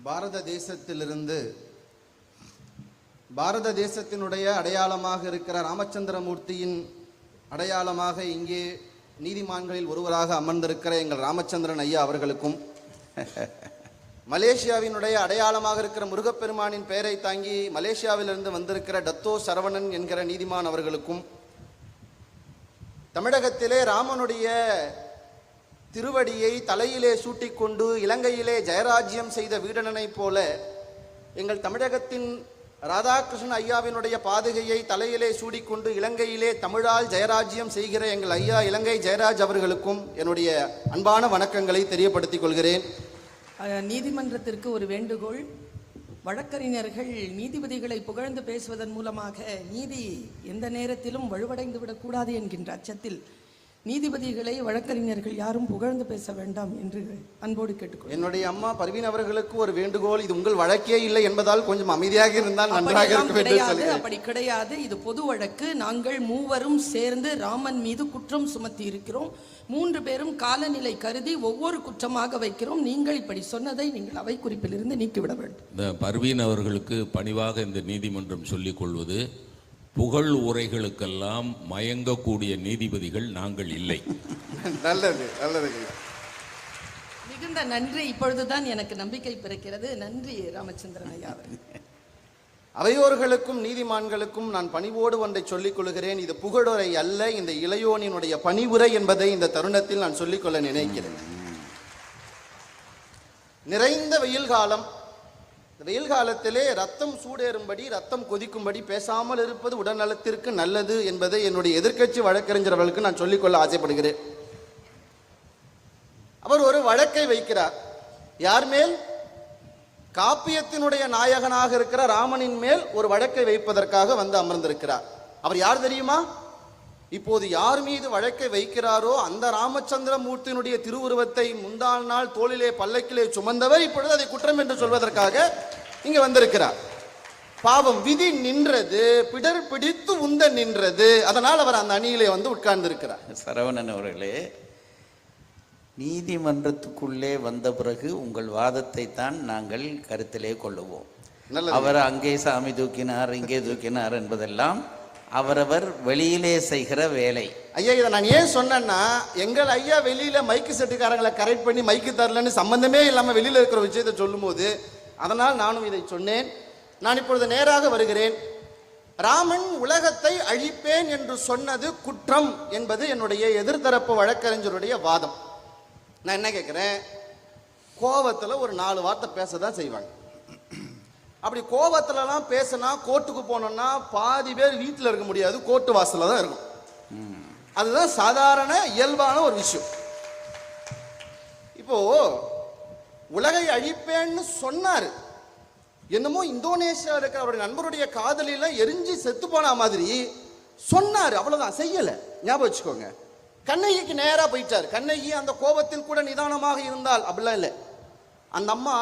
பாரத தேசத்திலிருந்து பாரத தேசத்தினுடைய அடையாளமாக இருக்கிற ராமச்சந்திரமூர்த்தியின் அடையாளமாக இங்கே நீதிமான்களில் ஒருவராக அமர்ந்திருக்கிற எங்கள் ராமச்சந்திரன் ஐயா அவர்களுக்கும், மலேசியாவினுடைய அடையாளமாக இருக்கிற முருகப்பெருமானின் பெயரை தாங்கி மலேசியாவிலிருந்து வந்திருக்கிற டத்தோ சரவணன் என்கிற நீதிமான் அவர்களுக்கும், தமிழகத்திலே ராமனுடைய திருவடியை தலையிலே சூட்டிக்கொண்டு இலங்கையிலே ஜெயராஜ்யம் செய்த வீடனனைப் போல எங்கள் தமிழகத்தின் ராதாகிருஷ்ணன் ஐயாவினுடைய பாதுகையை தலையிலே சூடிக்கொண்டு இலங்கையிலே தமிழால் ஜெயராஜ்யம் செய்கிற எங்கள் ஐயா இலங்கை ஜெயராஜ் அவர்களுக்கும் என்னுடைய அன்பான வணக்கங்களை தெரியப்படுத்திக் கொள்கிறேன். நீதிமன்றத்திற்கு ஒரு வேண்டுகோள். வழக்கறிஞர்கள் நீதிபதிகளை புகழ்ந்து பேசுவதன் மூலமாக நீதி எந்த நேரத்திலும் வலுவடைந்து விடக்கூடாது என்கின்ற அச்சத்தில் நீதிபதிகளை வழக்கறிஞர்கள் யாரும் புகழ்ந்து பேச வேண்டாம் என்று அன்போடு கேட்டுக்கொள். என்னுடைய அம்மா பர்வீன் அவர்களுக்கு ஒரு வேண்டுகோள். இது உங்கள் வழக்கே இல்லை என்பதால் கொஞ்சம் அமைதியாக இருந்தால் நன்றாக இருக்கும். அப்படி கிடையாது, இது பொது வழக்கு. நாங்கள் மூவரும் சேர்ந்து ராமன் மீது குற்றம் சுமத்தி இருக்கிறோம். 3 பேரும் காலநிலை கருதி ஒவ்வொரு குற்றமாக வைக்கிறோம். நீங்கள் இப்படி சொன்னதை நீங்கள் அவை குறிப்பிலிருந்து நீக்கிவிட வேண்டும். இந்த பர்வீன் அவர்களுக்கு பணிவாக இந்த நீதிமன்றம் சொல்லிக் கொள்வது, புகழ் உரைகளுக்கெல்லாம் மயங்கக்கூடிய நீதிபதிகள் நாங்கள் இல்லை. நல்லது நல்லது, மிகுந்த நன்றி. இப்பொழுதுதான் எனக்கு நம்பிக்கை பிறக்கிறது. நன்றி ராமச்சந்திரன் ஐயா. அவையோர்களுக்கும் நீதிமான்களுக்கும் நான் பணிவோடு ஒன்றை சொல்லிக் கொள்கிறேன். இது புகழுரை அல்ல, இந்த இளையோனினுடைய பணிவுரை என்பதை இந்த தருணத்தில் நான் சொல்லிக்கொள்ள நினைக்கிறேன். நிறைந்த வெயில் காலம். இந்த வெயில் காலத்திலே ரத்தம் சூடேறும்படி, ரத்தம் கொதிக்கும்படி பேசாமல் இருப்பது உடல் நலத்திற்கு நல்லது என்பதை என்னுடைய எதிர்க்கட்சி வழக்கறிஞர்களுக்கு நான் சொல்லிக்கொள்ள ஆசைப்படுகிறேன். அவர் ஒரு வழக்கை வைக்கிறார். யார் மேல்? காப்பியத்தினுடைய நாயகனாக இருக்கிற ராமனின் மேல் ஒரு வழக்கை வைப்பதற்காக வந்து அமர்ந்திருக்கிறார். அவர் யார் தெரியுமா? இப்போது யார் மீது வழக்கை வைக்கிறாரோ அந்த ராமச்சந்திரமூர்த்தியினுடைய திருவுருவத்தை முந்தாள் நாள் தோளிலே பல்லக்கிலே சுமந்தவர் இப்பொழுது அதை குற்றம் என்று சொல்வதற்காக இங்க வந்திருக்கிறார். பாவம், விதி நின்றது, பிடர் பிடித்து உந்த நின்றது. அதனால் அவர் அந்த அணியிலே வந்து உட்கார்ந்து இருக்கிறார். சரவணன் அவர்களே, நீதிமன்றத்துக்குள்ளே வந்த பிறகு உங்கள் வாதத்தை தான் நாங்கள் கருத்திலே கொள்ளுவோம். அவர் அங்கே சாமி தூக்கினார், இங்கே தூக்கினார் என்பதெல்லாம் அவரவர் வெளியிலே செய்கிற வேலை. ஐயா, இதை நான் ஏன் சொன்னேன்னா, எங்கள் ஐயா வெளியில மைக்கு செட்டுக்காரங்களை கரெக்ட் பண்ணி மைக்கு தரலன்னு சம்பந்தமே இல்லாம வெளியில இருக்கிற விஷயத்தை சொல்லும் போது அதனால் நானும் இதை சொன்னேன். நான் இப்பொழுது நேராக வருகிறேன். ராமன் உலகத்தை அழிப்பேன் என்று சொன்னது குற்றம் என்பது என்னுடைய எதிர்த்தரப்பு வழக்கறிஞருடைய வாதம். நான் என்ன கேட்கிறேன், கோபத்துல ஒரு 4 வார்த்தை பேசதான் செய்வாங்க. அப்படி கோபத்துலலாம் பேசினா கோர்ட்டுக்கு போனோம்னா பாதி பேர் வீட்டில் இருக்க முடியாது, கோர்ட்டு வாசல்ல தான் இருக்கும். அதுதான் சாதாரண இயல்பான ஒரு விஷயம். இப்போ உலகை அழிப்பேன்னு சொன்னாரு. என்னமோ இந்தோனேஷியா இருக்கிற அவருடைய நண்பருடைய காதலில எரிஞ்சு செத்து போன மாதிரி சொன்னாரு, அவ்வளவுதான், செய்யல. ஞாபகம் வச்சுக்கோங்க. கண்ணகிக்கு நேரா போயிட்டாரு. கண்ணகி அந்த கோபத்தில் கூட நிதானமாக இருந்தால் அப்படிலாம் இல்லை. அந்த அம்மா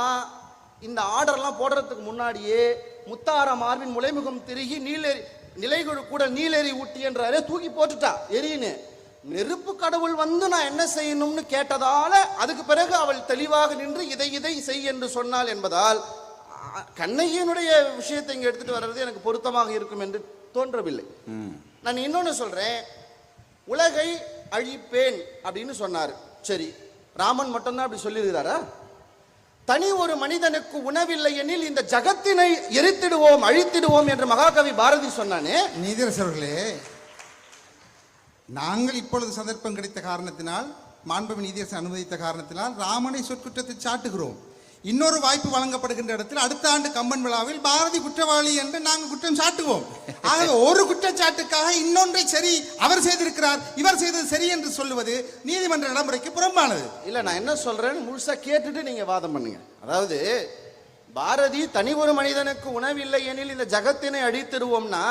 இந்த ஆர்டர்லாம் போடுறதுக்கு முன்னாடியே முத்தார மார்பின் முளைமுகம் திருகி நிலைகள் கூட நீலெறி ஊட்டி என்றாரே தூக்கி போட்டுட்டா எரின்னு. நெருப்பு கடவுள் வந்து நான் என்ன செய்யணும்னு கேட்டதால அதுக்கு பிறகு அவள் தெளிவாக நின்று இதை செய் என்று சொன்னாள் என்பதால் கண்ணகியினுடைய விஷயத்தை இங்க எடுத்துட்டு வர்றது எனக்கு பொருத்தமாக இருக்கும் என்று தோன்றவில்லை. நான் இன்னொன்னு சொல்றேன், உலகை அழிப்பேன் அப்படின்னு சொன்னாரு. சரி, ராமன் மட்டும்தான் அப்படி சொல்லியிருக்கிறாரா? தனி ஒரு மனிதனுக்கு உணவில்லை எனில் இந்த ஜகத்தினை எரித்திடுவோம், அழித்திடுவோம் என்று மகாகவி பாரதி சொன்னானே. நீதியரசர்களே, நாங்கள் இப்பொழுது சந்தர்ப்பம் கிடைத்த காரணத்தினால், மாண்புமிகு நீதியரசர் அனுமதித்த காரணத்தினால் ராமனை சொற்குற்றத்தை சாட்டுகிறோம். இன்னொரு வாய்ப்பு வழங்கப்படுகின்ற இடத்தில் அடுத்த ஆண்டு கம்பன் விழாவில் பாரதி குற்றவாளி என்று நாங்கள் குற்றம் சாட்டுவோம். ஆக ஒரு குற்றச்சாட்டுக்காக இன்னொன்றை சரி அவர் செய்திருக்கிறார், இவர் செய்தது சரி என்று சொல்லுவது நீதிமன்ற நடைமுறைக்கு புறம்பானது. இல்ல, நான் என்ன சொல்றேன்னு முழுசா கேட்டுட்டு நீங்க வாதம் பண்ணுங்க. அதாவது பாரதி தனி ஒரு மனிதனுக்கு உணவில்லை எனில் இந்த ஜகத்தினை அழித்திடுவோம்னா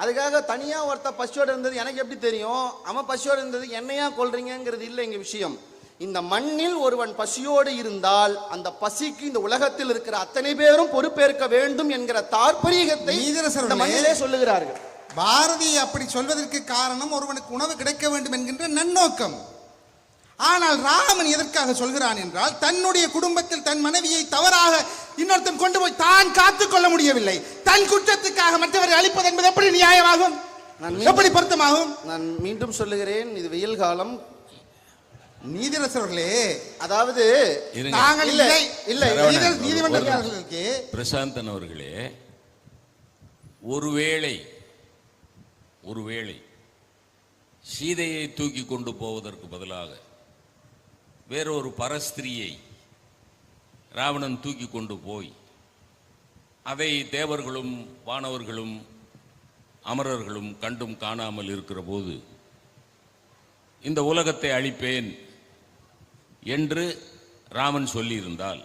அதுக்காக தனியா ஒருத்த பசியோடு இருந்தது எனக்கு எப்படி தெரியும், அவன் பசியோடு இருந்தது என்னையா கொள்றீங்கிறது இல்லை இங்க விஷயம். இந்த மண்ணில் ஒருவன் பசியோடு இருந்தால் அந்த பசிக்கு இந்த உலகத்தில் இருக்கிற அத்தனை பேரும் பொறுப்பேற்க வேண்டும் என்கிற தாற்பரியத்தை சொல்லுகிறார்கள். பாரதி அப்படி சொல்வதற்கு காரணம் ஒருவனுக்கு உணவு கிடைக்க வேண்டும் என்கின்ற நன்னோக்கம். ஆனால் ராமன் எதற்காக சொல்கிறான் என்றால், தன்னுடைய குடும்பத்தில் தன் மனைவியை தவறாக இன்னொருத்தன் கொண்டு போய் தான் காத்துக் கொள்ள முடியவில்லை, தன் குற்றத்துக்காக மற்றவரை அழிப்பது என்பது எப்படி நியாயமாகும், எப்படி பொருத்தமாகும்? நான் மீண்டும் சொல்லுகிறேன், இது வெயில் காலம். நீதியரசர்களே, அதாவது இருங்க. நாங்கள் இல்லை, இல்லை இல்லை. நீதிமன்றங்களுக்கு பிரசாந்தன் அவர்களே, ஒருவேளை சீதையை தூக்கி கொண்டு போவதற்கு பதிலாக வேறொரு பரஸ்திரியை ராவணன் தூக்கி கொண்டு போய் அதை தேவர்களும் வானவர்களும் அமரர்களும் கண்டும் காணாமல் இருக்கிற போது இந்த உலகத்தை அழிப்பேன் என்று ராமன் சொல்லியிருந்தால்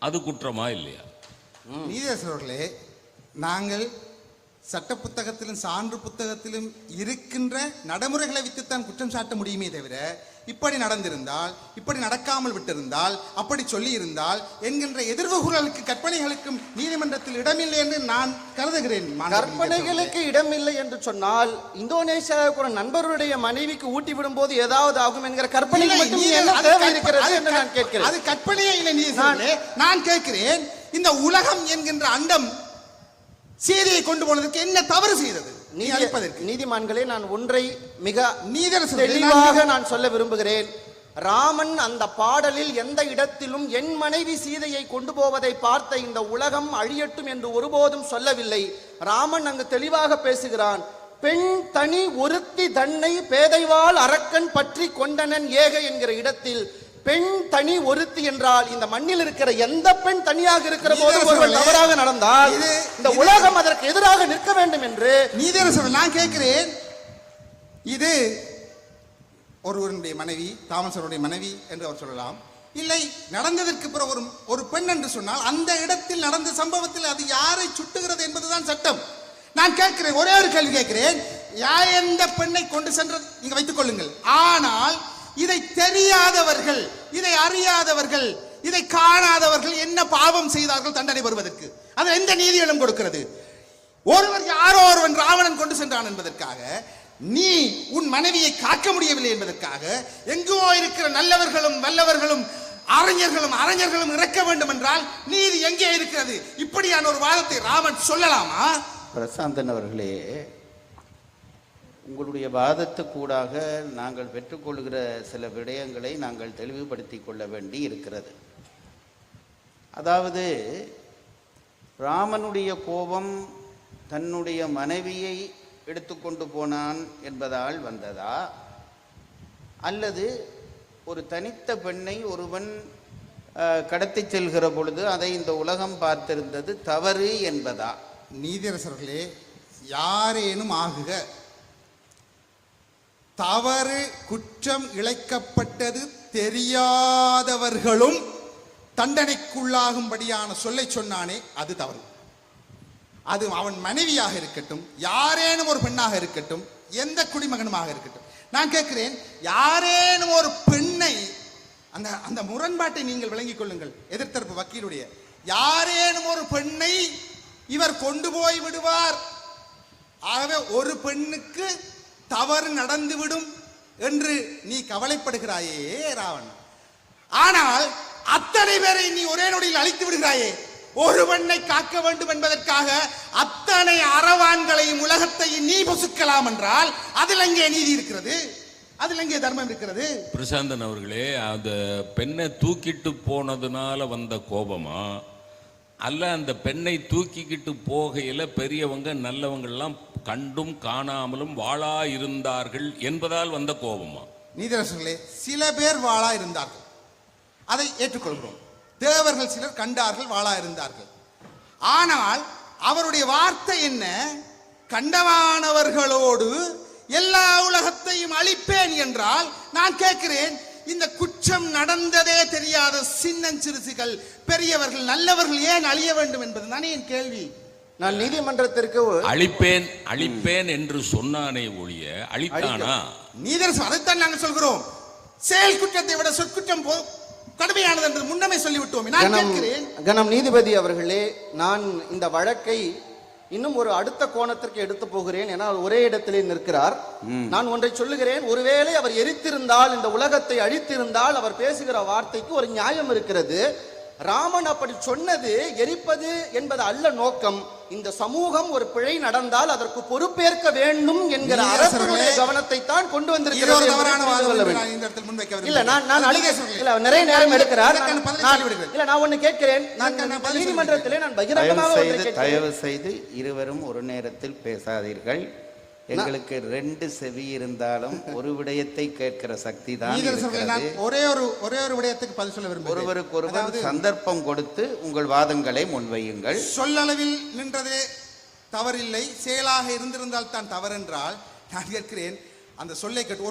அது குற்றமா இல்லையா? நீதியரசர்களே, நாங்கள் சட்ட புத்தகத்திலும் சான்று புத்தகத்திலும் இருக்கின்ற நடைமுறைகளை வைத்துத்தான் குற்றம் சாட்ட முடியுமே தவிர, இப்படி நடந்திருந்தால், இப்படி நடக்காமல் விட்டிருந்தால், அப்படி சொல்லி இருந்தால் என்கின்ற எதிர்வுகளுக்கு கற்பனைகளுக்கும் நீதிமன்றத்தில் இடமில்லை என்று நான் கருதுகிறேன். கற்பனைகளுக்கு இடமில்லை என்று சொன்னால் இந்தோனேசியாவுக்கு ஒரு நண்பருடைய மனைவிக்கு ஊட்டி விடும் போது ஏதாவது ஆகும் என்கிற கற்பனை மட்டும் என்ன தேவை இருக்கிறது என்று நான் கேட்கிறேன். அது கற்பனையே இல்லை நீதியரசர்களே. நான் கேட்கிறேன், இந்த உலகம் என்கின்ற அண்டம் சீதையை கொண்டு போனதற்கு என்ன தவறு செய்தது? நீதிமான்களே, நான் ஒன்றை மிக நீதியரசர்களே தெளிவாக நான் சொல்ல விரும்புகிறேன். ராமன் அந்த பாடலில் எந்த இடத்திலும் என் மனைவி சீதையை கொண்டு போவதை பார்த்த இந்த உலகம் அழியட்டும் என்று ஒருபோதும் சொல்லவில்லை. ராமன் அங்கு தெளிவாக பேசுகிறான். பெண் தனி ஒருத்தி தன்னை பேதைவாள் அரக்கன் பற்றி கொண்டனன் ஏக என்கிற இடத்தில் பெண் தனி ஒருத்தி என்றால் இந்த மண்ணில் இருக்கிற எந்த பெண் தனியாக இருக்கிற போது ஒருவர் தவறாக நடந்தால் இந்த உலகம் அதற்கு எதிராக நிற்க வேண்டும் என்று நீதியரசர்கள் நான் கேட்கிறேன். இது ஒருவருடைய மனைவி, தாமசருடைய மனைவி என்று அவர் சொல்லலாம். இல்லை, நடந்ததற்கு பிறகு ஒரு பெண் என்று சொன்னால் அந்த இடத்தில் நடந்த சம்பவத்தில் அது யாரை சுட்டுகிறது என்பதுதான் சட்டம். நான் கேட்கிறேன், ஒரே ஒரு கேள்வி கேட்கிறேன். எந்த பெண்ணை கொண்டு சென்றது நீங்க வைத்துக் கொள்ளுங்கள். ஆனால் இதை தெரியாதவர்கள், இதை அறியாதவர்கள், இதை காணாதவர்கள் என்ன பாவம் செய்தார்கள் தண்டனை பெறுவதற்கு? அது எந்த நீதியிடம் கொடுக்கிறது? ஒருவர் யாரோ ஒருவன் ராவணன் கொண்டு சென்றான் என்பதற்காக நீ உன் மனைவியை காக்க முடியவில்லை என்பதற்காக எங்கோ இருக்கிற நல்லவர்களும் வல்லவர்களும் அறிஞர்களும் இறக்க வேண்டும் என்றால் நீதி எங்கே இருக்கிறது? இப்படியான ஒரு வாதத்தை ராமன் சொல்லலாமா? பிரசாந்தன் அவர்களே, உங்களுடைய வாதத்துக்கூடாக நாங்கள் பெற்றுக்கொள்கிற சில விடயங்களை நாங்கள் தெளிவுபடுத்தி கொள்ள வேண்டி இருக்கிறது. அதாவது, ராமனுடைய கோபம் தன்னுடைய மனைவியை எடுத்துக்கொண்டு போனான் என்பதால் வந்ததா, அல்லது ஒரு தனித்த பெண்ணை ஒருவன் கடத்தி செல்கிற பொழுது அதை இந்த உலகம் பார்த்திருந்தது தவறு என்பதா? நீதியரசர்களே, யாரேனும் ஆகுக, தவறு குற்றம் இழைக்கப்பட்டது தெரியாதவர்களும் தண்டனைக்குள்ளாகும்படியான சொல்லை சொன்னானே அது தவறு. அது அவன் மனைவியாக இருக்கட்டும், யாரேனும் ஒரு பெண்ணாக இருக்கட்டும், எந்த குடிமகனுமாக இருக்கட்டும். நான் கேட்கிறேன், யாரேனும் ஒரு பெண்ணை, அந்த முரண்பாட்டை நீங்கள் விளங்கிக் கொள்ளுங்கள். எதிர்த்தரப்பு வக்கீலுடைய, யாரேனும் ஒரு பெண்ணை இவர் கொண்டு போய் விடுவார், ஆகவே ஒரு பெண்ணுக்கு தவறு நடந்துவிடும் என்று நீ கவலைப்படுகிறாயே ராவணன். ஆனால் அத்தனை பேரை நீ ஒரே நொடியில் அழித்து விடுகிறாயே. ஒரு பெண்ணை காக்க வேண்டும் என்பதற்காக அத்தனை அரவான்களையும் உலகத்தையும் நீ பொசுக்கலாம் என்றால் அதில் எங்கே நீதி இருக்கிறது? அதில் எங்கே தர்மம் இருக்கிறது? பிரசாந்தன் அவர்களே, அந்த பெண்ணை தூக்கிட்டு போனதுனால வந்த கோபமா, அல்ல அந்த பெண்ணை தூக்கிக்கிட்டு போகையில பெரியவங்க நல்லவங்கள்லாம் கண்டும் காணாமலும் வாளா இருந்தார்கள் என்பதால் வந்த கோபமா? நீதியரசர்களே, சில பேர் வாளா இருந்தார்கள், அதை ஏற்றுக்கொள்கிறோம். தேவர்கள் சிலர் கண்டார்கள், வாளா இருந்தார்கள். ஆனால் அவருடைய வார்த்தை என்ன? கண்டவானவர்களோடு எல்லா உலகத்தையும் அழிப்பேன் என்றால் நான் கேட்கிறேன், இந்த குற்றம் நடந்ததே தெரியாத சின்னஞ்சிறுசுகள், பெரியவர்கள், நல்லவர்கள் ஏன் அழிய வேண்டும் என்பது தானே என் கேள்வி. நான் நீதிமன்றத்திற்கு அழிப்பேன் என்று சொன்னானே ஒழிய அழித்தானா? நீதியரசர் அதைத்தான் நாங்கள் சொல்கிறோம். செயல் குற்றத்தை விட சொற்குற்றம் கடுமையானது என்று முன்னமே சொல்லிவிட்டோம். நான் கேட்கிறேன், கணம் நீதிபதி அவர்களே, நான் இந்த வழக்கை இன்னும் ஒரு அடுத்த கோணத்திற்கு எடுத்து போகிறேன். ஏன்னா ஒரே இடத்திலே நிற்கிறார். நான் ஒன்றை சொல்லுகிறேன். ஒருவேளை அவர் எரித்திருந்தால், இந்த உலகத்தை அழித்திருந்தால், அவர் பேசுகிற வார்த்தைக்கு ஒரு நியாயம் இருக்கிறது. ராமன் அப்படி சொன்னது எரிப்பது என்பது அல்ல நோக்கம். இந்த சமூகம் ஒரு பிழை நடந்தால் அதற்கு பொறுப்பேற்க வேண்டும் என்கிற அரசுடைய கவனத்தை தான் கொண்டு வந்திருக்கிறது. இல்ல நான் இல்ல நிறைய நேரம் எடுக்கிறார். இல்ல நான் ஒண்ணு கேட்கிறேன். நீதிமன்றத்திலே நான் பகிரங்கமாக தயவு செய்து இருவரும் ஒரு நேரத்தில் பேசாதீர்கள். எங்களுக்கு 2 செவி இருந்தாலும் ஒரு விடயத்தை கேட்கிற சக்தி தான் இருக்கிறது. ஒரே ஒரு விடயத்துக்கு பதில் சொல்ல விரும்புகிறேன். ஒருவருக்கு ஒருவர் சந்தர்ப்பம் கொடுத்து உங்கள் வாதங்களை முன்வையுங்கள். சொல்லளவில் நின்றதே தவறில்லை, செயலாக இருந்திருந்தால் தான் தவறென்றால் நான் கேட்கிறேன், அந்த சொல்லை கேட்டு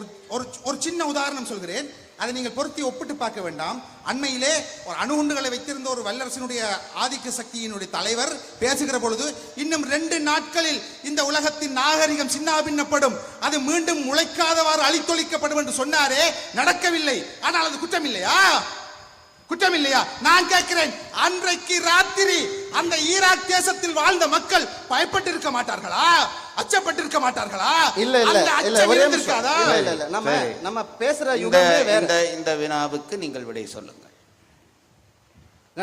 ஒரு சின்ன உதாரணம் சொல்கிறேன். அதை நீங்கள் பொருத்தி ஒப்பிட்டு பார்க்க வேண்டாம். அண்மையிலே ஒரு அணுகுண்டுகளை வைத்திருந்த ஒரு வல்லரசினுடைய ஆதிக்க சக்தியினுடைய தலைவர் பேசுகிற பொழுது, இன்னும் 2 நாட்களில் இந்த உலகத்தின் நாகரிகம் சின்னாபின்னப்படும், அது மீண்டும் முளைக்காதவாறு அழித்தொழிக்கப்படும் என்று சொன்னாரே, நடக்கவில்லை. ஆனால் அது குற்றம் இல்லையா? குற்றம் இல்லையா? நான் கேட்கிறேன், அன்றைக்கு ராத்திரி அந்த ஈராக் தேசத்தில் வாழ்ந்த மக்கள் பயப்பட்டு இருக்க மாட்டார்களா? அச்சப்பட்டிருக்க மாட்டார்களா? இல்ல நம்ம பேசுற இந்த வினாவுக்கு நீங்கள் விடை சொல்லுங்கள்.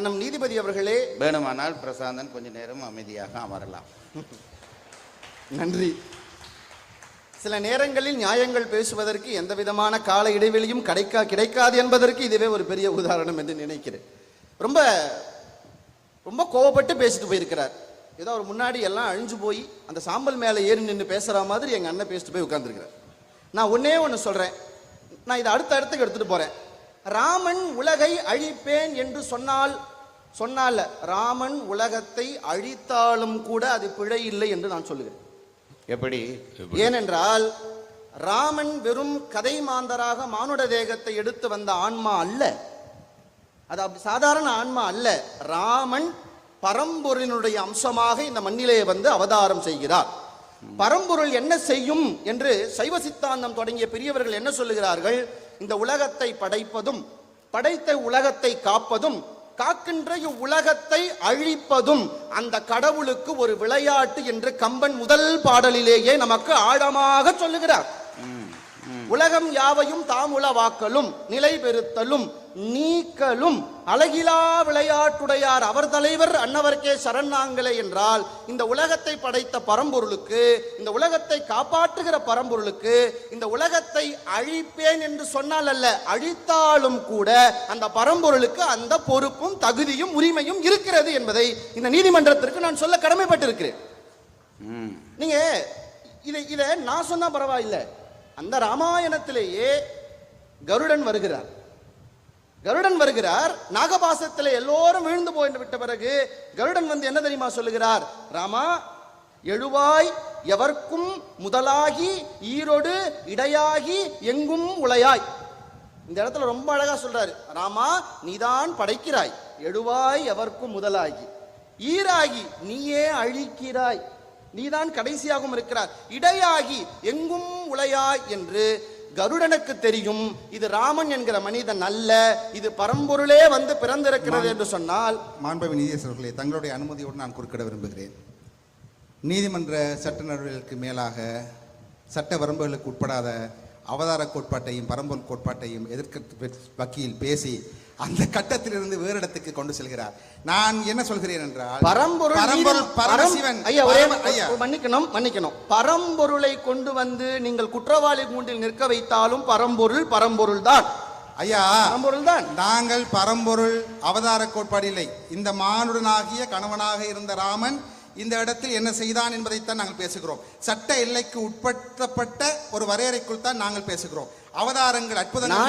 நம் நீதிபதி அவர்களே, வேணுமானால் பிரசாந்தன் கொஞ்ச நேரம் அமைதியாக அமரலாம். நன்றி. சில நேரங்களில் நியாயங்கள் பேசுவதற்கு எந்த விதமான கால இடைவெளியும் கிடைக்காது என்பதற்கு இதுவே ஒரு பெரிய உதாரணம் என்று நினைக்கிறேன். ரொம்ப ரொம்ப கோவப்பட்டு பேசிட்டு போயிருக்கிறார். ஏதோ ஒரு முன்னாடி எல்லாம் அழிஞ்சு போய் அந்த சாம்பல் மேலே ஏறி நின்று பேசுகிற மாதிரி எங்கள் அண்ணன் பேசிட்டு போய் உட்கார்ந்துருக்கிறார். நான் ஒன்னே ஒன்று சொல்கிறேன், நான் இதை அடுத்த இடத்துக்கு எடுத்துகிட்டு போகிறேன். ராமன் உலகை அழிப்பேன் என்று சொன்னால் ராமன் உலகத்தை அழித்தாலும் கூட அது பிழை இல்லை என்று நான் சொல்லுகிறேன். எப்படி? ஏனென்றால் ராமன் வெறும் கதை மாந்தராக மானுட தேகத்தை எடுத்து வந்த ஆன்மா அல்ல, அது சாதாரண ஆன்மா அல்ல. ராமன் பரம்பொருளினுடைய அம்சமாக இந்த மண்ணிலே வந்து அவதாரம் செய்கிறார். பரம்பொருள் என்ன செய்யும் என்று சைவ சித்தாந்தம் தொடங்கிய பெரியவர்கள் என்ன சொல்லுகிறார்கள்? இந்த உலகத்தை படைப்பதும், படைத்த உலகத்தை காப்பதும், காக்கின்ற உலகத்தை அழிப்பதும் அந்த கடவுளுக்கு ஒரு விளையாட்டு என்று கம்பன் முதல் பாடலிலேயே நமக்கு ஆழமாக சொல்லுகிறார். உலகம் யாவையும் தாம் உளவாக்கலும் நிலை பெறுத்தலும் நீக்கலும் அழகிலா விளையாட்டுடையார் அவர் தலைவர் அன்னவர்க்கே சரணாங்களே என்றால், இந்த உலகத்தை படைத்த பரம்பொருளுக்கு, இந்த உலகத்தை காப்பாற்றுகிற பரம்பொருளுக்கு இந்த உலகத்தை அழிப்பேன் என்று சொன்னால் அல்ல, அழித்தாலும் கூட அந்த பரம்பொருளுக்கு அந்த பொறுப்பும் தகுதியும் உரிமையும் இருக்கிறது என்பதை இந்த நீதிமன்றத்திற்கு நான் சொல்ல கடமைப்பட்டிருக்கிறேன். நீங்க இதை நான் சொன்னா பரவாயில்லை. அந்த ராமாயணத்திலேயே கருடன் வருகிறார். நாகபாசத்தில் எல்லோரும் விழுந்து போய் விட்ட பிறகு கருடன் வந்து என்ன தெரியுமா சொல்லுகிறார்? ராமா, எழுவாய் எவர்க்கும் முதலாகி ஈரோடு இடையாகி எங்கும் உளையாய். இந்த இடத்துல ரொம்ப அழகா சொல்றாரு. ராமா, நீதான் படைக்கிறாய், எழுவாய் எவர்க்கும் முதலாகி, ஈராகி நீயே அழிக்கிறாய், நீதான் கடைசியாகவும் இருக்கிறார், இடையாகி எங்கும் உளையாய் என்று கருடனுக்கு தெரியும் இது ராமன் என்கிற மனிதன் அல்ல, இது பரம்பொருளே வந்து பிறந்திருக்கிறது என்று சொன்னால். மாண்புமிகு நீதியரசர்களே, தங்களுடைய அனுமதியோடு நான் குறுக்கிட விரும்புகிறேன். நீதிமன்ற சட்ட நடவடிக்கைகளுக்கு மேலாக சட்ட வரம்புகளுக்கு உட்படாத அவதார கோட்பாட்டையும் பரம்பொருள் கோட்பாட்டையும் எதிர்க்க வக்கீல் பேசி அந்த கட்டத்திலிருந்து வேறு இடத்துக்கு கொண்டு செல்கிறார். நான் என்ன சொல்கிறேன் என்றால், மன்னிக்கணும், பரம்பொருளை கொண்டு வந்து நீங்கள் குற்றவாளி கூண்டில் நிற்க வைத்தாலும் பரம்பொருள் தான் ஐயா, பரம்பொருள் தான். நாங்கள் பரம்பொருள் அவதார கோட்பாடு இல்லை. இந்த மானுடனாகிய கணவனாக இருந்த ராமன் இந்த இடத்தில் என்ன செய்தான் என்பதைத்தான் நாங்கள் பேசுகிறோம். சட்ட எல்லைக்கு உட்படுத்தப்பட்ட ஒரு வரையறைக்குள் தான் நாங்கள் பேசுகிறோம். அவதாரங்கள் அற்புதங்கள்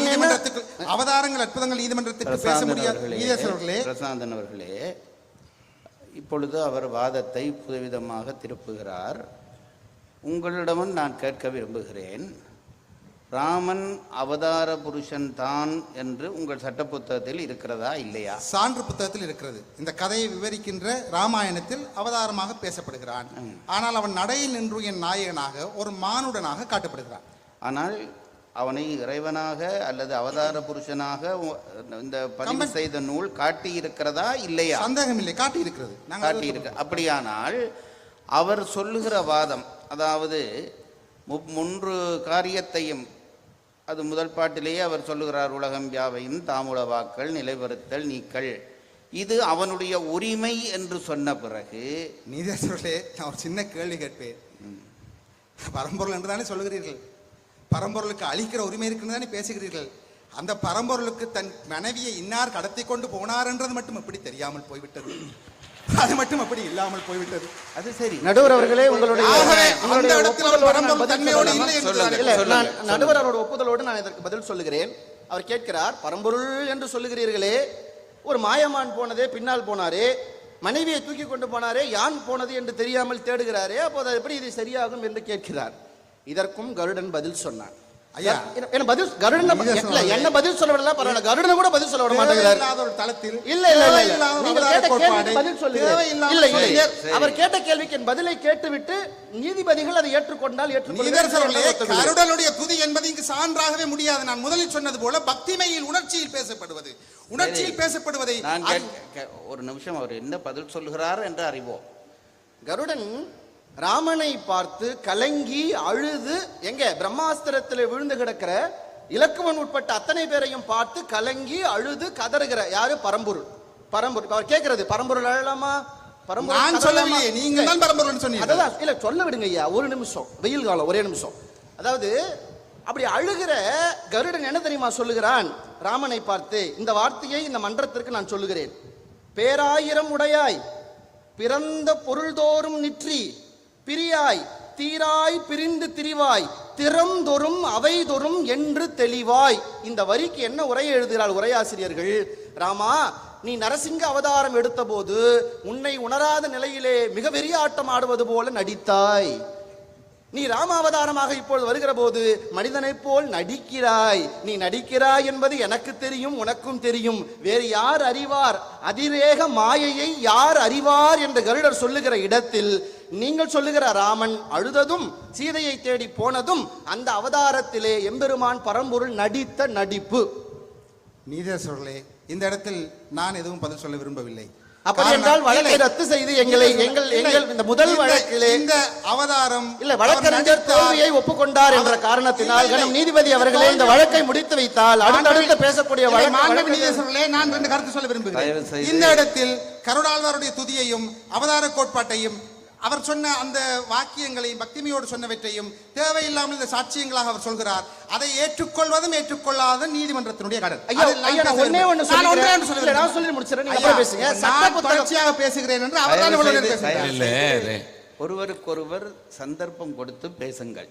நீதிமன்றத்திற்கு பேச முடியாது. பிரசாந்தன் அவர்களே, இப்பொழுது அவர் வாதத்தை புதுவிதமாக திருப்புகிறார். உங்களிடமும் நான் கேட்க விரும்புகிறேன், ராமன் அவதார புருஷன் தான் என்று உங்கள் சட்ட புத்தகத்தில் இருக்கிறதா இல்லையா? சான்று புத்தகத்தில் இருக்கிறது. இந்த கதையை விவரிக்கின்ற ராமாயணத்தில் அவதாரமாக பேசப்படுகிறான். ஆனால் அவன் நடையில் நின்று என் நாயகனாக ஒரு மானுடனாக காட்டப்படுகிறான். ஆனால் அவனை இறைவனாக அல்லது அவதார புருஷனாக இந்த பதிவு செய்த நூல் காட்டி இருக்கிறதா இல்லையா? சந்தேகம் இல்லை, காட்டி இருக்கிறது. அப்படியானால் அவர் சொல்லுகிற வாதம், அதாவது 3 காரியத்தையும், அது முதல் பாட்டிலேயே அவர் சொல்லுகிறார், உலகம் யாவையும் தாமுளவாக்கல் நிலைபெறுத்தல் நீக்கல் இது அவனுடைய உரிமை என்று சொன்ன பிறகு நீதியரசர்களே, நான் ஒரு சின்ன கேள்வி கேட்பேன். பரம்பொருள் என்று தானே சொல்லுகிறீர்கள், பரம்பொருளுக்கு அழிக்கிற உரிமை இருக்குன்னு தானே பேசுகிறீர்கள். அந்த பரம்பொருளுக்கு தன் மனைவியை இன்னார் கடத்தி கொண்டு போனார் என்றது மட்டும் எப்படி தெரியாமல் போய்விட்டது? அது மட்டும் அப்படி இல்லாமல் போய்விட்டது. அது சரி. நடுவர் அவர்களே, உங்களுடைய அந்த இடத்தில் அவர் பரம்பொருள் தன்மையோடு இல்லை என்று நடுவர் அவரோட ஒப்புதலோடு நான் இதற்கு பதில் சொல்லுகிறேன். அவர் கேட்கிறார், பரம்பொருள் என்று சொல்லுகிறீர்களே, ஒரு மாயமான் போனதே பின்னால் போனாரே, மனைவியை தூக்கி கொண்டு போனாரே, யான் போனது என்று தெரியாமல் தேடுகிறாரே, அப்போது எப்படி இது சரியாகும் என்று கேட்கிறார். இதற்கும் கருடன் பதில் சொன்னான். ஐயா, என்ன பதில் கருடன் என்ன பதில் சொல்ல விடல, பரவாயில்ல, கருடன் கூட பதில் சொல்ல விட மாட்டேங்கிறார். ஒரு தளத்தில் இல்ல இல்ல இல்ல, நீங்க கேட்ட கேள்விக்கு பதில் சொல்லுங்க. இல்ல இல்ல, அவர் கேட்ட கேள்விக்கு என் பதிலை கேட்டுவிட்டு நீதிபதிகள் அதை ஏற்றுக்கொண்டால் ஏற்றுக்கொள்ளுங்கள். கருடனுடைய துதி என்பது இங்கு சான்றாகவே முடியாது. நான் முதலில் சொன்னது போல பக்திமையில் உணர்ச்சியில் பேசப்படுவது, உணர்ச்சியில் பேசப்படுவதை ஒரு நிமிஷம் அவர் என்ன பதில் சொல்லுகிறார் என்று அறிவோம். கருடன் ராமனை பார்த்து கலங்கி அழுது, எங்க பிரம்மாஸ்திரத்தில் விழுந்து கிடக்கிற இலக்குவன் உட்பட்ட அத்தனை பேரையும் பார்த்து கலங்கி அழுது கதறுகிற யாரு? பரம்பொருள். பரம்பொருள் அவர் கேட்கிறது, பரம்பொருள் அழலாமா? நான் சொல்லவில்லையே, நீங்க தான் பரம்பொருள் சொன்னீங்க. அதான் இல்ல, சொல்ல விடுங்க ஐயா, ஒரு நிமிஷம், வெயில் காலம், ஒரே நிமிஷம். அதாவது அப்படி அழுகிற கருடன் என்ன தெரியுமா சொல்லுகிறான் ராமனை பார்த்து? இந்த வார்த்தையை இந்த மன்றத்திற்கு நான் சொல்லுகிறேன். பேராயிரம் உடையாய், பிறந்த பொருள்தோறும் நிற்றி, பிரியாய் தீராய் பிரிந்து திரிவாய், திறந்தொரும் அவைதொரும் என்று தெளிவாய். இந்த வரிக்கு என்ன உரையை எழுதுகிறாள் உரையாசிரியர்கள்? ராமா, நீ நரசிங்க அவதாரம் எடுத்த போது உன்னை உணராத நிலையிலே மிக வெறியாட்டம் ஆடுவது போல நடித்தாய். நீ ராமாவதாரமாக இப்பொழுது வருகிற போது மனிதனைப் போல் நடிக்கிறாய். நீ நடிக்கிறாய் என்பது எனக்கு தெரியும், உனக்கும் தெரியும். வேறு யார் அறிவார்? அதிரேக மாயையை யார் அறிவார் என்று கருடர் சொல்லுகிற இடத்தில் நீங்கள் சொல்லுகிற ராமன் அழுததும் சீதையை தேடி போனதும் அந்த அவதாரத்திலே எம்பெருமான் பரம்பொருள் நடித்த நடிப்பு. நீதியரசர்களே, இந்த இடத்தில் நான் எதுவும் பதில் சொல்ல விரும்பவில்லை. அப்படி என்றால் வழக்கை ரத்து செய்து எங்கள் இந்த முதல் வழக்கிலே இந்த அவதாரம் இல்ல, வழக்கறிஞர் தோல்வியை ஒப்புக்கொண்டார் என்ற காரணத்தினால் கனம் நீதிபதி அவர்களே இந்த வழக்கை முடித்து வைத்தால் அடுத்தடுத்து பேசக்கூடிய நீதியரசர்களே, நான் ரெண்டு கருத்து சொல்ல விரும்புகிறேன். இந்த இடத்தில் கருடாழ்வாருடைய துதியையும் அவதார கோட்பாட்டையும் அவர் சொன்ன அந்த வாக்கியங்களையும் பக்திமையோடு சொன்னவற்றையும் தேவையில்லாமல் இந்த சாட்சியங்களாக அவர் சொல்கிறார். அதை ஏற்றுக்கொள்வதும் ஏற்றுக்கொள்ளாத நீதிமன்றத்தினுடைய கடன். தொடர்ச்சியாக பேசுகிறேன் என்று அவர் ஒருவருக்கொருவர் சந்தர்ப்பம் கொடுத்து பேசுங்கள்.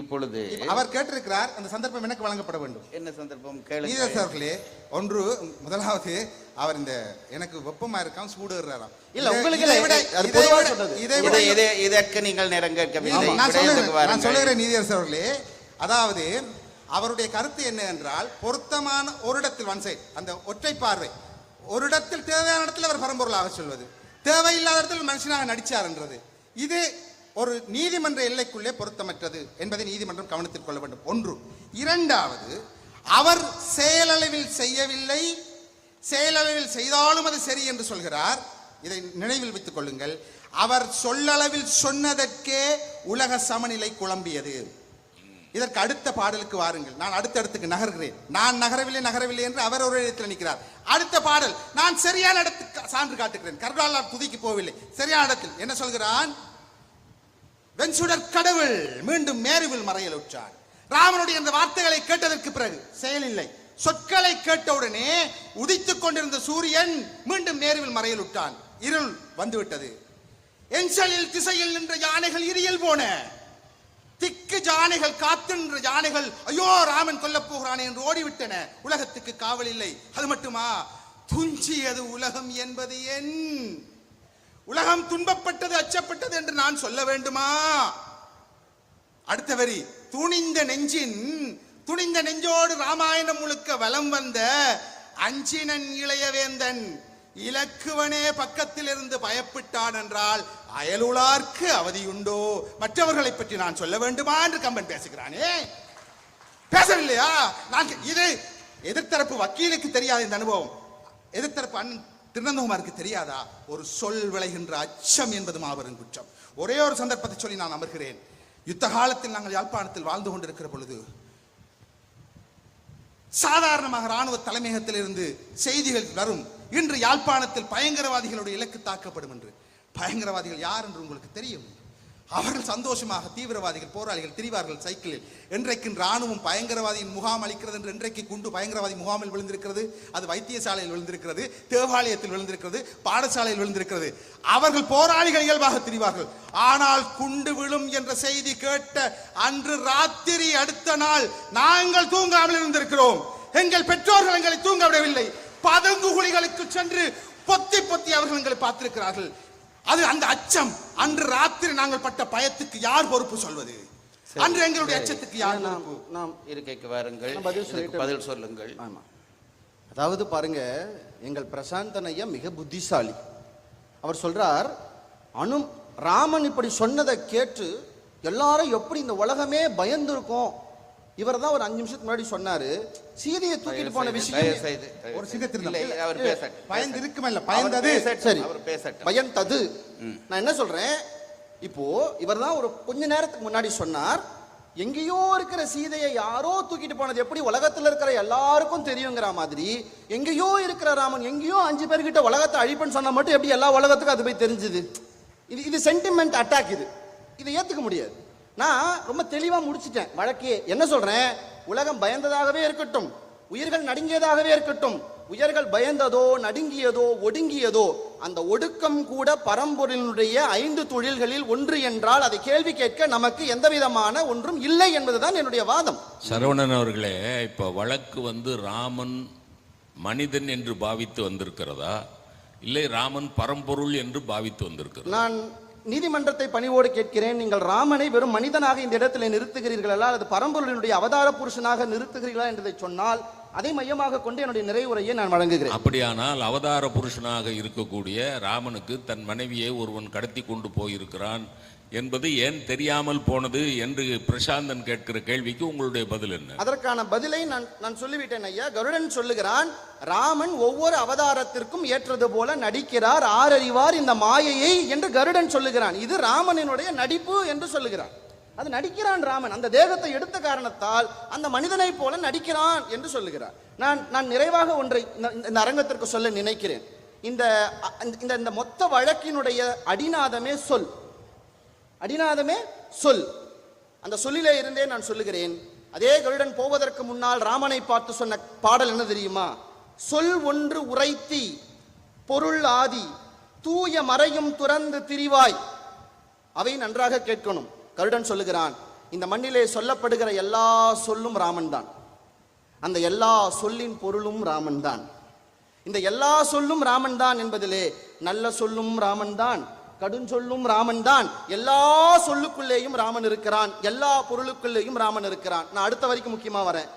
இப்பொழுது அவர் கேட்டிருக்கிறார், அந்த சந்தர்ப்பம் எனக்கு வழங்கப்பட வேண்டும். என்ன சந்தர்ப்பம் கேளுங்க. நீதியரசர்களே, ஒன்று, முதலாவது அவர் இந்த எனக்கு வெப்பமா இருக்காம சூடுறாராம். இல்ல, உங்களுக்கு இதற்கு நீங்கள் நேரம் கேட்கவில்லை. நான் சொல்லுகிறேன் நீதியரசர்களே, அதாவது அவருடைய கருத்து என்ன என்றால், பொருத்தமான ஒரு இடத்தில் ஒன் சைட், அந்த ஒற்றை பார்வை, ஒரு இடத்தில் தேவையான இடத்தில் அவர் பரம்பொருளாக சொல்வது, தேவையில்லாத இடத்தில் மனுஷனாக நடிச்சார் என்றது, இது ஒரு நீதிமன்ற எல்லைக்குள்ளே பொருத்தமற்றது என்பதை நீதிமன்றம் கவனத்தில் கொள்ள வேண்டும். ஒன்று. இரண்டாவது, அவர் செயலளவில் செய்யவில்லை, செயலளவில் செய்தாலும் அது சரி என்று சொல்கிறார். இதை நினைவில் வைத்துக் கொள்ளுங்கள். அவர் சொல்லளவில் சொன்னதற்கே உலக சமநிலை குழம்பியது. இதற்கு அடுத்த பாடலுக்கு வாருங்கள். நான் அடுத்தடுத்துக்கு நகர்கிறேன். நான் நகரவில்லை என்று அவர் ஒரு இடத்தில் நிற்கிறார். அடுத்த பாடல், நான் சரியான இடத்துக்கு சான்று காட்டுகிறேன். கருடாளர் துதிக்கு போகவில்லை, சரியான இடத்தில் என்ன சொல்கிறான்? வெண்சுடர் கடவுள் மீண்டும் மேருவில் மறையல் உற்றார். ராமனுடைய இந்த வார்த்தைகளை கேட்டதற்கு பிறகு செயல் இல்லை. சொற்களை கேட்டவுடனே உதித்துக் கொண்டிருந்த சூரியன் மீண்டும் மேருவில் மறையல் உற்றான். இருள் வந்துவிட்டது. என்சலில் திசையில் நின்ற யானைகள் இரியல் போன, திக்கு யானைகள் காத்து நின்ற யானைகள் ஐயோ ராமன் கொல்லப் போகிறானே என்று ஓடிவிட்டன. உலகத்துக்கு காவல் இல்லை. அது மட்டுமா, துஞ்சியது உலகம் என்பது என் உலகம் துன்பப்பட்டது, அச்சப்பட்டது என்று நான் சொல்ல வேண்டுமா? அடுத்த வரி, துணிந்த நெஞ்சோடு ராமாயணம் முழுக்க வலம் வந்த அஞ்சினன் இளையவேந்தன் இலக்குவனே பக்கத்தில் இருந்து பயப்பட்டான் என்றால் அயலுளார்க்கு அவதியுண்டோ? மற்றவர்களை பற்றி நான் சொல்ல வேண்டுமா என்று கம்பன் பேசுகிறானே, பேசவில்லையா? நான் இது எதிர்த்தரப்பு வக்கீலுக்கு தெரியாத இந்த அனுபவம், எதிர்த்தரப்பு அண்ணன் திருநந்தகுமாருக்கு தெரியாதா? ஒரு சொல் விளைகின்ற அச்சம் என்பது மாபெரும் குற்றம். ஒரே ஒரு சந்தர்ப்பத்தை சொல்லி நான் அமர்கிறேன். யுத்த காலத்தில் நாங்கள் யாழ்ப்பாணத்தில் வாழ்ந்து கொண்டிருக்கிற பொழுது சாதாரணமாக ராணுவ தலைமையகத்தில் இருந்து செய்திகள் வரும். இன்று யாழ்ப்பாணத்தில் பயங்கரவாதிகளுடைய இலக்கு தாக்கப்படும் என்று. பயங்கரவாதிகள் யார் என்று உங்களுக்கு தெரியும். அவர்கள் சந்தோஷமாக தீவிரவாதிகள் போராளிகள் திரிவார்கள் சைக்கிளில். என்றைக்கு ராணுவம் பயங்கரவாதியின் முகாம் அளிக்கிறது என்று என்றைக்கு குண்டு பயங்கரவாதி முகாமில் விழுந்திருக்கிறது, அது வைத்தியசாலையில் விழுந்திருக்கிறது, தேவாலயத்தில் விழுந்திருக்கிறது, பாடசாலையில் விழுந்திருக்கிறது. அவர்கள் போராளிகள் இயல்பாக திரிவார்கள். ஆனால் குண்டு விழும் என்ற செய்தி கேட்ட அன்று ராத்திரி அடுத்த நாள் நாங்கள் தூங்காமல் இருந்திருக்கிறோம். எங்கள் பெற்றோர்கள் எங்களை தூங்க விடவில்லை. பதுங்கு குழிகளுக்கு சென்று பொத்தி பொத்தி அவர்கள் எங்களை பார்த்திருக்கிறார்கள். அது அந்த அச்சம். அன்று ராத்திரி நாங்கள் பட்ட பயத்துக்கு யார் பொறுப்பு சொல்வது? அன்று எங்களுடைய அச்சத்துக்கு யார் பொறுப்பு? நாம் இருக்கைக்கு வாருங்கள், பதில் சொல்லுங்கள். ஆமா, அதாவது பாருங்க, எங்கள் பிரசாந்தன் ஐயா மிக புத்திசாலி. அவர் சொல்றார், ராமன் இப்படி சொன்னதை கேட்டு எல்லாரும் எப்படி இந்த உலகமே பயந்துருக்கும். இவர் தான் ஒரு 5 நிமிஷத்துக்கு முன்னாடி சொன்னாரு, சீதையை தூக்கிட்டு போன விஷயம் ஒரு சிங்கத்தில் அவர் பேசட்டும். பயந்து இருக்குமல்ல, பயந்தது சரி, அவர் பேசட்டும். பயந்தது. நான் என்ன சொல்றேன், இப்போ இவர் தான் ஒரு கொஞ்ச நேரத்துக்கு முன்னாடி சொன்னார், எங்கேயோ இருக்கிற சீதையை யாரோ தூக்கிட்டு போனது எப்படி உலகத்துல இருக்கிற எல்லாருக்கும் தெரியுங்கிற மாதிரி, எங்கேயோ இருக்கிற ராமன் எங்கேயோ 5 பேர்கிட்ட உலகத்தை அழிப்புன்னு சொன்னா மட்டும் எப்படி எல்லா உலகத்துக்கும் அது போய் தெரிஞ்சுது? இது சென்டிமெண்ட் அட்டாக். இதை ஏத்துக்க முடியாது. நான் ரொம்ப தெளிவா முடிச்சிட்டேன் வழக்கே. என்ன சொல்றேன், உலகம் பயந்ததாகவே இருக்கட்டும், உயிர்கள் நடுங்கியதாகவே இருக்கட்டும், உயிர்கள் பயந்ததோ நடுங்கியதோ ஒடுங்கியதோ, அந்த ஒடுக்கம் கூட பரம்பொருளினுடைய 5 தொழில்களில் ஒன்று என்றால் அதை கேள்வி கேட்க நமக்கு எந்த விதமான ஒன்றும் இல்லை என்பதுதான் என்னுடைய வாதம். சரவணன் அவர்களே, இப்ப வழக்கு ராமன் மனிதன் என்று பாவித்து வந்திருக்கிறதா, இல்லை ராமன் பரம்பொருள் என்று பாவித்து வந்திருக்கிறதா? நான் நீதிமன்றத்தை பணிவோடு கேட்கிறேன், நீங்கள் ராமனை வெறும் மனிதனாக இந்த இடத்துல நிறுத்துகிறீர்களா அல்லது பரம்பொருளினுடைய அவதார புருஷனாக நிறுத்துகிறீர்களா என்றதை சொன்னால் அதை மையமாக கொண்டு என்னுடைய நிறைவுரையை நான் வழங்குகிறேன். அப்படியானால் அவதார புருஷனாக இருக்கக்கூடிய ராமனுக்கு தன் மனைவியை ஒருவன் கடத்தி கொண்டு போயிருக்கிறான் என்பது ஏன் தெரியாமல் போனது என்று பிரசாந்தன் கேட்கிற கேள்விக்கு உங்களுடைய பதில் என்ன? அதற்கான பதிலை நான் சொல்லிவிட்டேன் ஐயா. கருடன் சொல்லுகிறான், ராமன் ஒவ்வொரு அவதாரத்திற்கும் ஏற்றது போல நடிக்கிறார், ஆரறிவார் இந்த மாயையை என்று கருடன் சொல்லுகிறான். இது ராமனினுடைய நடிப்பு என்று சொல்லுகிறான். அது நடிக்கிறான் ராமன், அந்த தேகத்தை எடுத்த காரணத்தால் அந்த மனிதனை போல நடிக்கிறான் என்று சொல்லுகிறார். நான் நிறைவாக ஒன்றை இந்த அரங்கத்திற்கு சொல்ல நினைக்கிறேன். இந்த மொத்த வழக்கினுடைய அடிநாதமே சொல். அடிநாதமே சொல். அந்த சொல்லிலே இருந்தே நான் சொல்லுகிறேன். அதே கருடன் போவதற்கு முன்னால் ராமனை பார்த்து சொன்ன பாடல் என்ன தெரியுமா? சொல் ஒன்று உரைத்தி பொருள் ஆதி தூய மறையும் துறந்து திரிவாய். அவை நன்றாக கேட்கணும். கருடன் சொல்லுகிறான், இந்த மண்ணிலே சொல்லப்படுகிற எல்லா சொல்லும் ராமன் தான், அந்த எல்லா சொல்லின் பொருளும் ராமன் தான். இந்த எல்லா சொல்லும் ராமன் தான் என்பதிலே நல்ல சொல்லும் ராமன் தான், கடுஞ்சொல்லும் ராமன் தான். எல்லா சொல்லுக்குள்ளேயும் ராமன் இருக்கிறான், எல்லா பொருளுக்குள்ளேயும் ராமன் இருக்கிறான். நான் அடுத்த வரைக்கும் முக்கியமா வரேன்.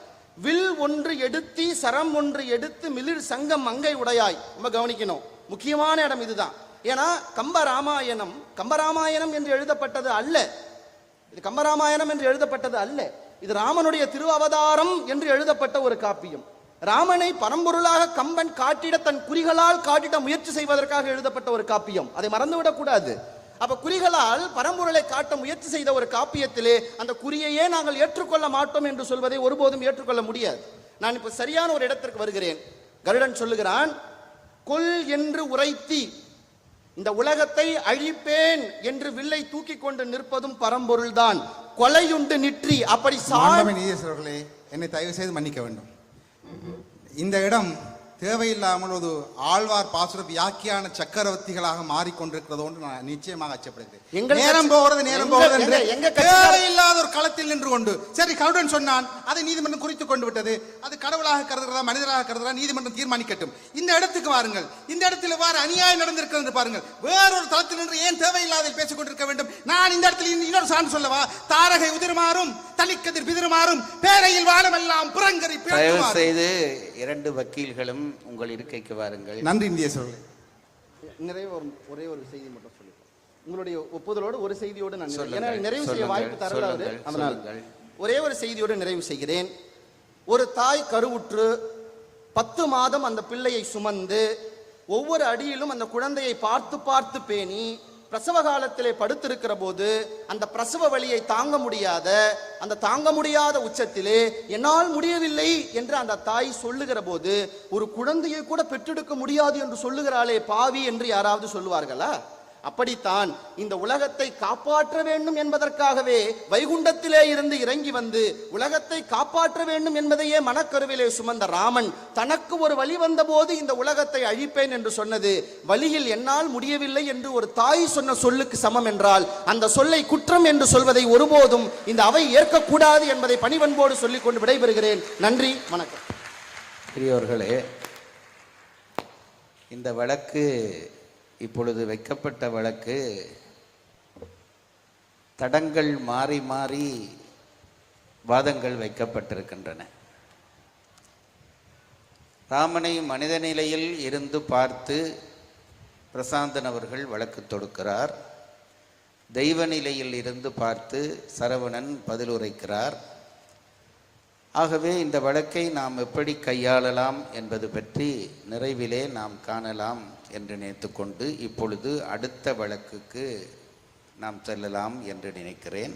வில் ஒன்று எடுத்தி சரம் ஒன்று எடுத்து மிளிர் சங்கம் மங்கை உடையாய். ரொம்ப கவனிக்கணும், முக்கியமான இடம் இதுதான். ஏன்னா கம்பராமாயணம் என்று எழுதப்பட்டது அல்ல, இது கம்பராமாயணம் என்று எழுதப்பட்டது அல்ல, இது ராமனுடைய திருஅவதாரம் என்று எழுதப்பட்ட ஒரு காப்பியம். ராமனை பரம்பொருளாக கம்பன் காட்டிட தன் குறிகளால் காட்டிட முயற்சி செய்வதற்காக எழுதப்பட்ட ஒரு காப்பியம். அதை மறந்துவிடக் கூடாது. அப்ப குறிகளால் பரம்பொருளை காட்ட முயற்சி செய்த ஒரு காப்பியத்திலே அந்த குறியையே நாங்கள் ஏற்றுக்கொள்ள மாட்டோம் என்று சொல்வதை ஒருபோதும் ஏற்றுக்கொள்ள முடியாது. நான் இப்ப சரியான ஒரு இடத்திற்கு வருகிறேன். கருடன் சொல்லுகிறான், கொல் என்று உரைத்தி இந்த உலகத்தை அழிப்பேன் என்று வில்லை தூக்கி கொண்டு நிற்பதும் பரம்பொருள் தான். கொலையுண்டு நிற்றி அப்படி நீதியரசர்களே, என்னை தயவு செய்து மன்னிக்க வேண்டும். இந்த இடம் தேவையில்லாமல் ஒரு ஆழ்வார் பாசுர வியாக்கியான சக்கரவர்த்திகளாக மாறிக்கொண்டிருக்கிறதோடு நான் நிச்சயமாக அச்சப்படுகிறேன். நேரம் போகிறது தேவையில்லாத ஒரு களத்தில் நின்று கொண்டு சரி கருடன் சொன்னான், அதை நீதிமன்றம் குறித்துக் கொண்டு விட்டது. அது கடவுளாக கருதுகிறதா மனிதராக கருதுகிறதா நீதிமன்றம் தீர்மானிக்கட்டும். இந்த இடத்துக்கு வாருங்கள். இந்த இடத்தில் வார அநியாயம் நடந்திருக்கிறது என்று பாருங்கள். வேறொரு தளத்தில் நின்று ஏன் தேவையில்லாத பேசிக் கொண்டிருக்க வேண்டும்? நான் இந்த இடத்தில் இன்னொரு சான்று சொல்லவா? தாரகை உதிர்மாறும் தலிக்கதிர் பிதிர்மாறும் பேரையில் வானமெல்லாம் புறங்கரி. தயவு செய்து 2 வக்கீல்களும் உங்கள் இருக்கைக்கு வாருங்கள். நன்றி நீதியரசர்களே. ஒரே ஒரு செய்தி மட்டும் சொல்லிடுறேன். உங்களுடைய ஒப்புதலோடு ஒரு செய்தியோடு நான் நிறைவு செய்ய வாய்ப்பு தரல. அதனால் ஒரே ஒரு செய்தியோடு நிறைவு செய்கிறேன். ஒரு தாய் கருவுற்று 10 மாதம் அந்த பிள்ளையை சுமந்து ஒவ்வொரு அடியிலும் அந்த குழந்தையை பார்த்து பார்த்து பேணி பிரசவ காலத்திலே படுத்திருக்கிற போது அந்த பிரசவ வலியை தாங்க முடியாத உச்சத்திலே என்னால் முடியவில்லை என்று அந்த தாய் சொல்லுகிற போது, ஒரு குழந்தையை கூட பெற்றெடுக்க முடியாது என்று சொல்லுகிறாளே பாவி என்று யாராவது சொல்லுவார்களா? அப்படித்தான் இந்த உலகத்தை காப்பாற்ற வேண்டும் என்பதற்காகவே வைகுண்டத்திலே இருந்து இறங்கி வந்து உலகத்தை காப்பாற்ற வேண்டும் என்பதையே மனக்கருவிலே சுமந்த ராமன் தனக்கு ஒரு வழி வந்த போது இந்த உலகத்தை அழிப்பேன் என்று சொன்னது வழியில் என்னால் முடியவில்லை என்று ஒரு தாய் சொன்ன சொல்லுக்கு சமம் என்றால், அந்த சொல்லை குற்றம் என்று சொல்வதை ஒருபோதும் இந்த அவை ஏற்கக்கூடாது என்பதை பணிவன்போடு சொல்லிக் கொண்டு விடைபெறுகிறேன். நன்றி, வணக்கம். பெரியோர்களே, இந்த வழக்கு இப்பொழுது வைக்கப்பட்ட வழக்கு தடங்கள் மாறி மாறி வாதங்கள் வைக்கப்பட்டிருக்கின்றன. ராமனை மனித நிலையில் இருந்து பார்த்து பிரசாந்தன் அவர்கள் வழக்கு தொடுக்கிறார். தெய்வ நிலையில் இருந்து பார்த்து சரவணன் பதிலுரைக்கிறார். ஆகவே இந்த வழக்கை நாம் எப்படி கையாளலாம் என்பது பற்றி நிறைவிலே நாம் காணலாம் என்று நினைத்துக்கொண்டு இப்பொழுது அடுத்த வழக்குக்கு நாம் செல்லலாம் என்று நினைக்கிறேன்.